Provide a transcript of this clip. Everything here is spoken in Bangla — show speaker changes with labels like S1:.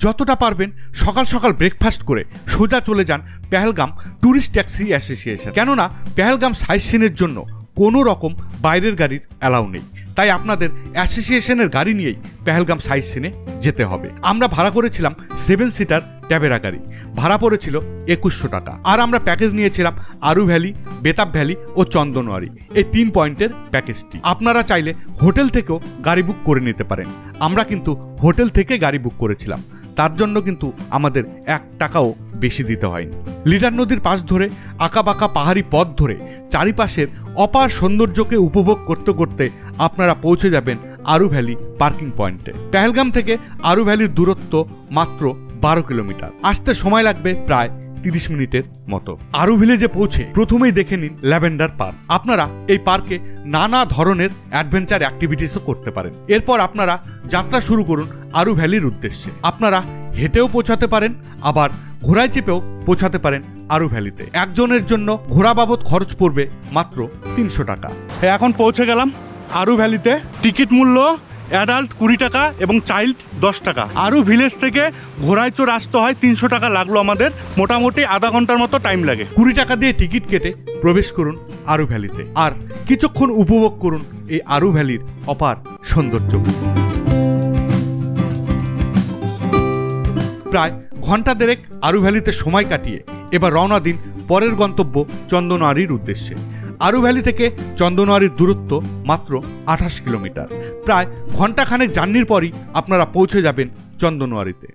S1: যতটা পারবেন সকাল সকাল ব্রেকফাস্ট করে সোজা চলে যান পেহেলগাম ট্যুরিস্ট ট্যাক্সি অ্যাসোসিয়েশন। কেননা পেহেলগাম সাইট সিনের জন্য কোনো রকম বাইরের গাড়ির অ্যালাউ নেই, তাই আপনাদের অ্যাসোসিয়েশনের গাড়ি নিয়েই পেহেলগাম সাইট সিনে যেতে হবে। আমরা ভাড়া করেছিলাম 7 সিটার ট্যাবেরা গাড়ি, ভাড়া পড়েছিল 2100 টাকা। আর আমরা প্যাকেজ নিয়েছিলাম আরু ভ্যালি, বেতাব ভ্যালি ও চন্দনওয়ারি, এই 3 পয়েন্টের প্যাকেজটি। আপনারা চাইলে হোটেল থেকেও গাড়ি বুক করে নিতে পারেন। আমরা কিন্তু হোটেল থেকে গাড়ি বুক করেছিলাম, তার জন্য কিন্তু আমাদের 1 টাকাও বেশি দিতে হয়নি। লিডার নদীর পাশ ধরে আঁকাবাঁকা পাহাড়ি পথ ধরে চারিপাশের অপার সৌন্দর্যকে উপভোগ করতে করতে আপনারা পৌঁছে যাবেন আরু ভ্যালি পার্কিং পয়েন্টে। পেহেলগাম থেকে আরু ভ্যালির দূরত্ব মাত্র 12 কিলোমিটার, আসতে সময় লাগবে প্রায় 30 মিনিটের মতো। আরু ভিলেজে পৌঁছে প্রথমেই দেখে নিন ল্যাভেন্ডার পার্ক। আপনারা এই পার্কে নানা ধরনের অ্যাডভেঞ্চার অ্যাক্টিভিটিসও করতে পারেন। এরপর আপনারা যাত্রা শুরু করুন আরু ভ্যালির উদ্দেশ্যে। আপনারা হেঁটেও পৌঁছাতে পারেন, আবার ঘোড়ায় চেপেও পৌঁছাতে পারেন আরু ভ্যালিতে। একজনের জন্য ঘোড়া বাবদ খরচ পড়বে মাত্র 300 টাকা।
S2: এখন পৌঁছে গেলাম আরু ভ্যালিতে। টিকিট মূল্য অ্যাডাল্ট 20 টাকা এবং চাইল্ড 10 টাকা। আরু ভিলেজ থেকে ঘোড়ায় চড়ে আসতে হয়, 300 টাকা লাগলো আমাদের। মোটামুটি আধা ঘন্টার মতো টাইম লাগে।
S1: 20 টাকা দিয়ে টিকিট কেটে প্রবেশ করুন আরু ভ্যালিতে, আর কিছুক্ষণ উপভোগ করুন এই আরু ভ্যালির অপার সৌন্দর্য। প্রায় ঘন্টা দেড়েক আরু ভ্যালিতে সময় কাটিয়ে এবার রওনা দিন পরের গন্তব্য চন্দনওয়ারির উদ্দেশ্যে। আরু ভ্যালি থেকে চন্দনওয়ারির দূরত্ব মাত্র 28 কিলোমিটার। প্রায় ঘন্টাখানেক জার্নির পরই আপনারা পৌঁছে যাবেন চন্দনওয়ারিতে।